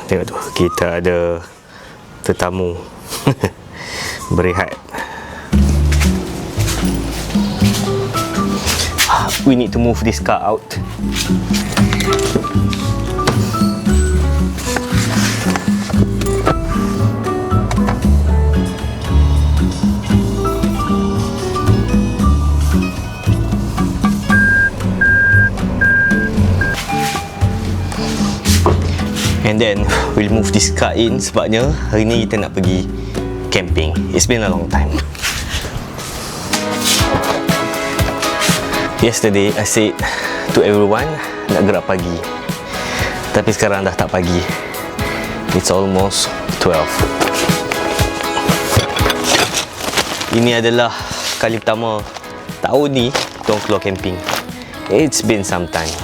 Tengok tu, kita ada tetamu berehat. We need to move this car out. And then we'll move this car in sebabnya hari ni kita nak pergi camping. It's been a long time. Yesterday I said to everyone nak gerak pagi, tapi sekarang dah tak pagi. It's almost 12. Ini adalah kali pertama tahun ni kita keluar camping. It's been some time.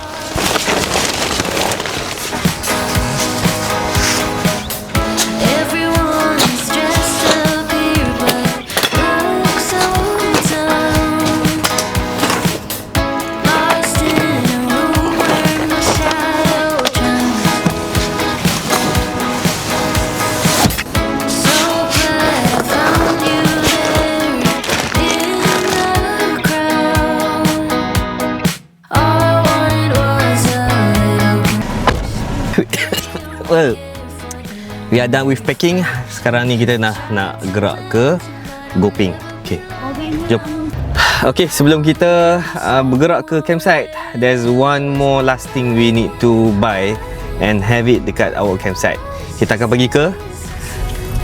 Well, we are done with packing. Sekarang ni kita nak gerak ke Gopeng. Okay, jom. Okay, sebelum kita bergerak ke campsite, there's one more last thing we need to buy and have it dekat our campsite. Kita akan pergi ke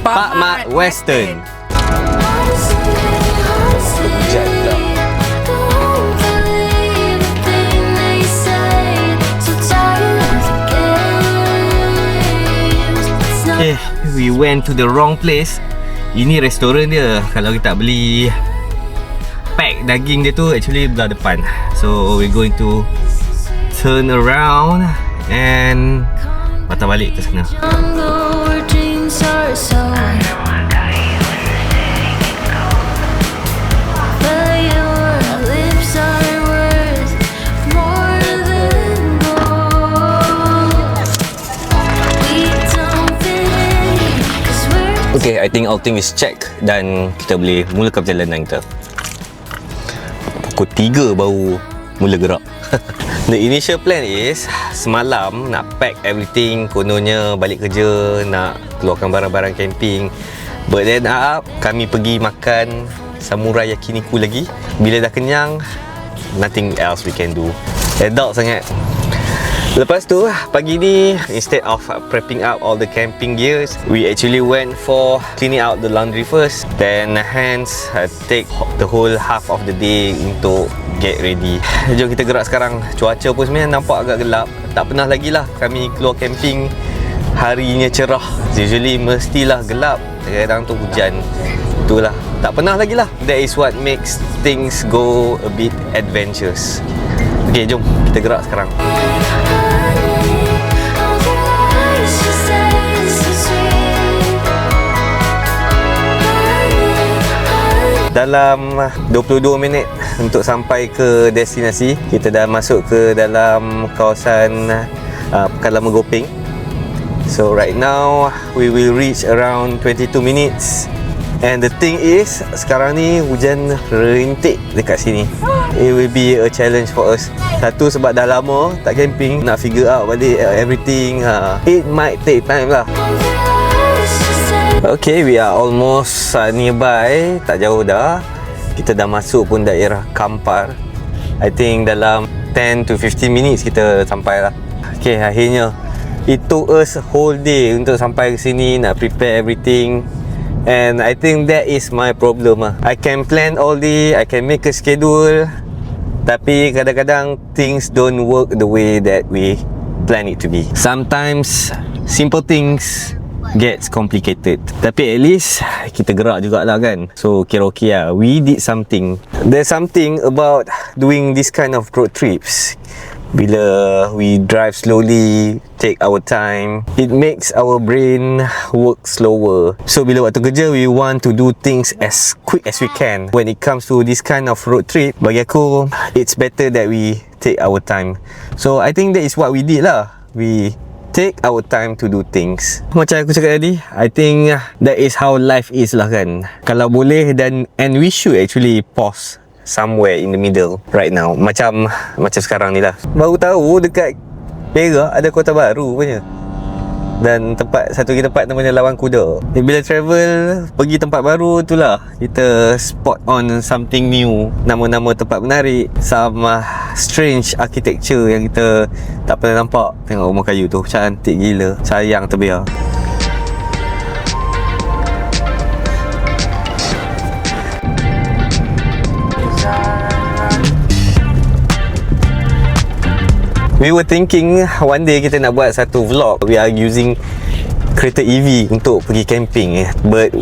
Pak Mat Western. We went to the wrong place. Ini restoran dia. Kalau kita tak beli pack daging dia tu, actually belah depan. So we're going to turn around and patah balik ke sana. Okay, I think all thing is check dan kita boleh mulakan perjalanan kita. Pukul 3 baru mula gerak. The initial plan is semalam nak pack everything, kononnya balik kerja nak keluarkan barang-barang camping. But then kami pergi makan samurai yakiniku lagi. Bila dah kenyang, nothing else we can do. Adult sangat. Lepas tu pagi ni, instead of prepping up all the camping gears, we actually went for cleaning out the laundry first. Then hence take the whole half of the day untuk get ready. Jom kita gerak sekarang. Cuaca pun sebenarnya nampak agak gelap. Tak pernah lagi lah kami keluar camping harinya cerah. Usually mestilah gelap, kadang tu hujan. Itulah, tak pernah lagi lah. That is what makes things go a bit adventurous. Okay, jom kita gerak sekarang. Dalam 22 minit untuk sampai ke destinasi. Kita dah masuk ke dalam kawasan Pekan Lama Gopeng. So right now we will reach around 22 minutes. And the thing is, sekarang ni hujan rintik dekat sini. It will be a challenge for us. Satu, sebab dah lama tak camping, nak figure out balik everything. It might take time lah. Okay, we are almost nearby. Tak jauh dah. Kita dah masuk pun daerah Kampar. I think dalam 10 to 15 minutes kita sampai lah. Okay, akhirnya it took us whole day untuk sampai ke sini, nak prepare everything. And I think that is my problem. I can plan all day, I can make a schedule, tapi kadang-kadang things don't work the way that we plan it to be. Sometimes simple things gets complicated, tapi at least kita gerak jugalah kan. So kira okay lah, we did something. There's something about doing this kind of road trips. Bila we drive slowly, take our time, it makes our brain work slower. So bila waktu kerja, we want to do things as quick as we can. When it comes to this kind of road trip, bagi aku, it's better that we take our time. So I think that is what we did lah. We take our time to do things. Macam aku cakap tadi, I think that is how life is lah kan. Kalau boleh and we should actually pause somewhere in the middle right now. Macam sekarang ni lah. Baru tahu dekat Perak ada kota baru punya. Dan satu lagi tempat namanya Lawang Kuda. Bila travel pergi tempat baru itulah kita spot on something new, nama-nama tempat menarik, some strange architecture yang kita tak pernah nampak. Tengok rumah kayu tu cantik gila, sayang terbiar. We were thinking one day kita nak buat satu vlog. We are using kereta EV untuk pergi camping. But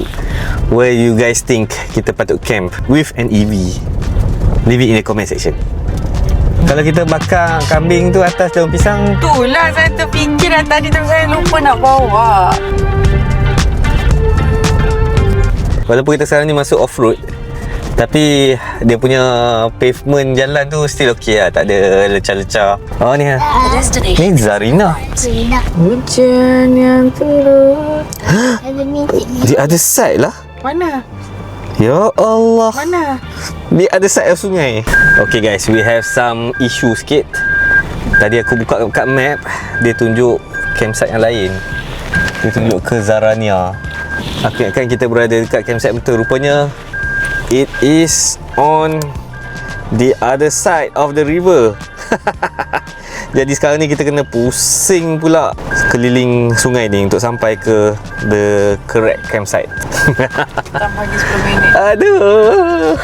where you guys think kita patut camp with an EV? Leave it in the comment section. Kalau kita bakar kambing tu atas daun pisang, itulah saya terfikir tadi tu, saya lupa nak bawa. walaupun kita sekarang ni masuk off-road, tapi dia punya pavement jalan tu still okey lah. Tak ada lecah-lecah. Oh ni lah. Ni Zarina. Hujan yang turun. The other side lah. Mana? Ya Allah. Mana? The other side of sungai. Okay guys, we have some issue sikit. Tadi aku buka kat map, dia tunjuk campsite yang lain. Dia tunjuk ke Zarania. Aku ingatkan kita berada dekat campsite betul. Rupanya it is on the other side of the river. Jadi sekarang ni kita kena pusing pula keliling sungai ni untuk sampai ke the correct campsite. Tak lagi 10 minit. Aduh.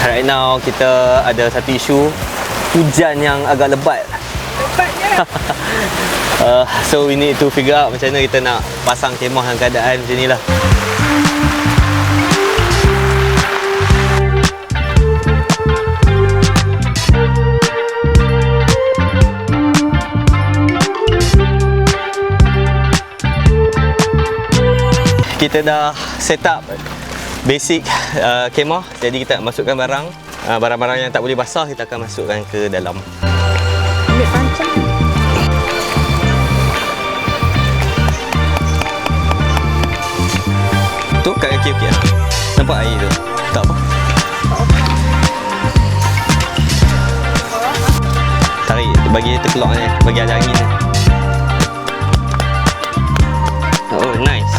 Right now kita ada satu isu hujan yang agak lebat. Lepatnya. So we need to figure out macam mana kita nak pasang kemah dalam keadaan macam ni lah. Kita dah set up basic kemah. Jadi kita nak masukkan barang-barang yang tak boleh basah, kita akan masukkan ke dalam. Ambil pancang. Tu kat kaki okey lah. Nampak air tu? Tak apa. Tarik, bagi terkelok ni, bagi ada angin ni. Oh, nice.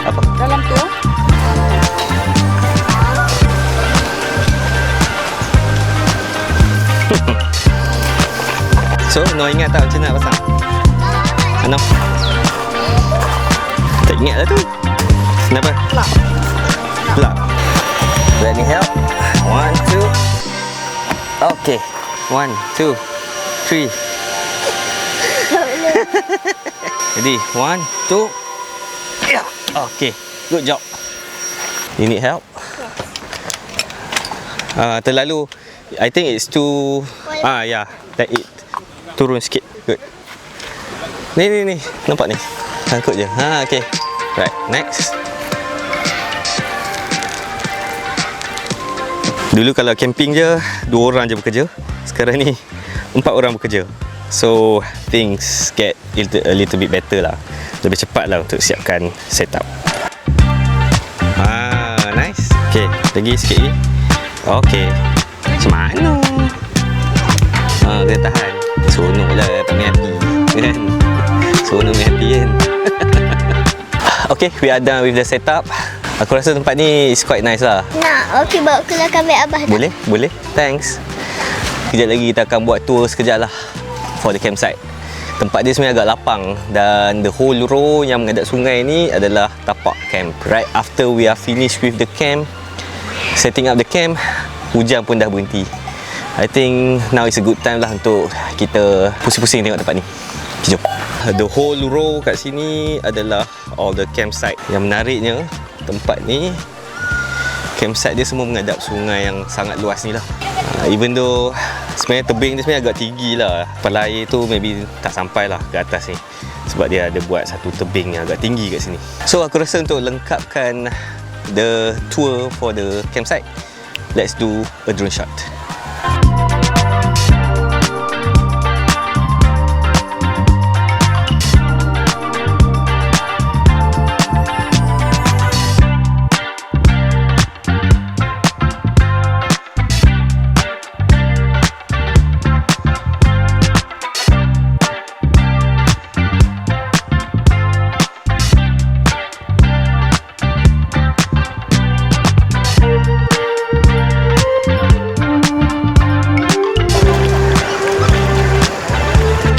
Apa? Dalam tu. So, Noh ingat tak macam mana nak pasang? Noh? Tak ingat lah tu. Kenapa? Pelak. Pelak. Let me help. 1, 2. Okay. 1, 2, 3. Jadi, 1, 2. Yeah. Okay. Good job. You need help? Terlalu, I think it's too. Yeah. Let it turun sikit. Good. Ni. Nampak ni? Sangkut je. Okay. Right. Next. Dulu kalau camping je 2 orang je bekerja. Sekarang ni 4 orang bekerja. So things get a little bit better lah. Lebih cepat lah untuk siapkan setup. Nice. Okay. Lagi sikit lagi. Okay. Macam mana? Kena tahan. Seronok lah tak main hati kan. Seronok main hati kan. Okay, we are done with the setup. Aku rasa tempat ni is quite nice lah. Nak, okey, bawa keluar ambil abah dah. Boleh? Thanks. Kejap lagi kita akan buat tour sekejap lah for the campsite. Tempat dia sebenarnya agak lapang dan the whole row yang menghadap sungai ni adalah tapak camp. Right after we are finished with the camp, setting up the camp, hujan pun dah berhenti. I think now is a good time lah untuk kita pusing-pusing tengok tempat ni. Jom. The whole row kat sini adalah all the campsite. Yang menariknya, tempat ni campsite dia semua menghadap sungai yang sangat luas ni lah. Even though sebenarnya tebing ni sebenarnya agak tinggi lah. Kepala air tu maybe tak sampai lah ke atas ni, sebab dia ada buat satu tebing yang agak tinggi kat sini. So aku rasa untuk lengkapkan the tour for the campsite, let's do a drone shot.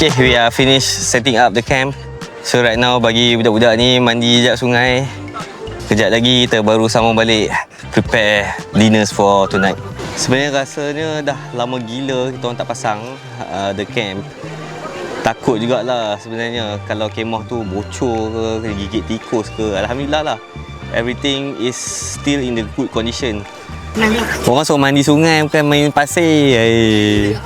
Okay, we are finished setting up the camp. So right now bagi budak-budak ni mandi sekejap sungai. Kejap lagi kita baru sambung balik prepare dinners for tonight. Sebenarnya rasanya dah lama gila kita orang tak pasang the camp. Takut jugalah sebenarnya kalau kemah tu bocor ke, gigit tikus ke. Alhamdulillah lah, everything is still in the good condition. Orang suruh mandi sungai bukan main pasir.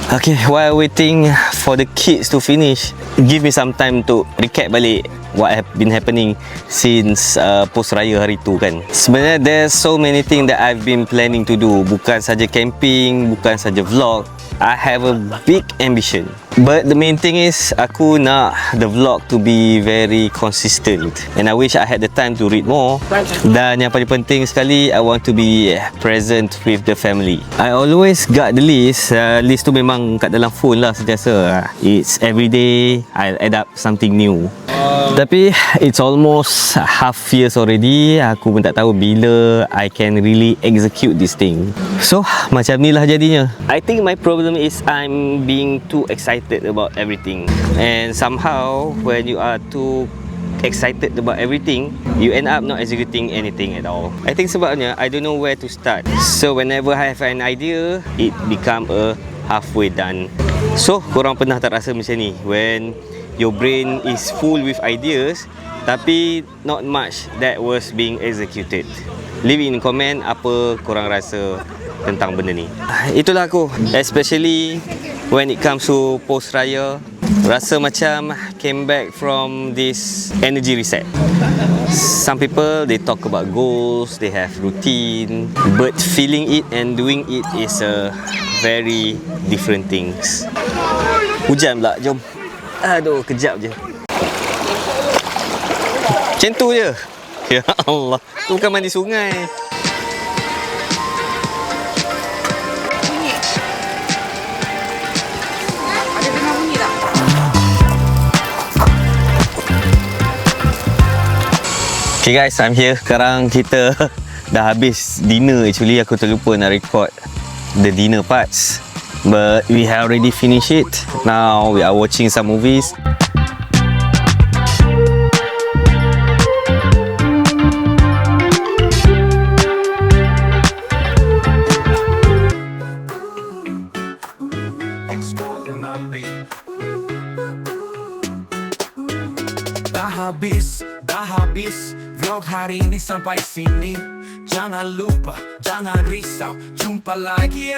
Okay, while waiting for the kids to finish, give me some time to recap balik what have been happening since post raya hari tu kan. Sebenarnya there's so many things that I've been planning to do. Bukan saja camping, bukan saja vlog. I have a big ambition. But the main thing is aku nak the vlog to be very consistent. And I wish I had the time to read more. Dan yang paling penting sekali, I want to be present with the family. I always got the list. List tu memang kat dalam phone lah sentiasa. It's every day I'll add up something new. Tapi it's almost half years already. Aku pun tak tahu bila I can really execute this thing. So macam ni lah jadinya. I think my problem is I'm being too excited about everything. And somehow when you are too excited about everything, you end up not executing anything at all. I think sebabnya I don't know where to start. So whenever I have an idea, it become a halfway done. So korang pernah tak rasa macam ni, when your brain is full with ideas tapi not much that was being executed? Leave in comment apa korang rasa tentang benda ni. Itulah aku, especially when it comes to post raya, rasa macam came back from this energy reset. Some people they talk about goals, they have routine, but feeling it and doing it is a very different things. Hujan pula, jom. Aduh, kejap je. Macam tu je. Ya Allah, tu bukan mandi sungai. Ada dengar bunyi tak? Okay guys, I'm here. Sekarang kita dah habis dinner. Actually aku terlupa nak record the dinner parts, but we have already finished it. Now we are watching some movies. Dah habis vlog hari ini sampai sini. Jangan lupa, jangan risau, jumpa lagi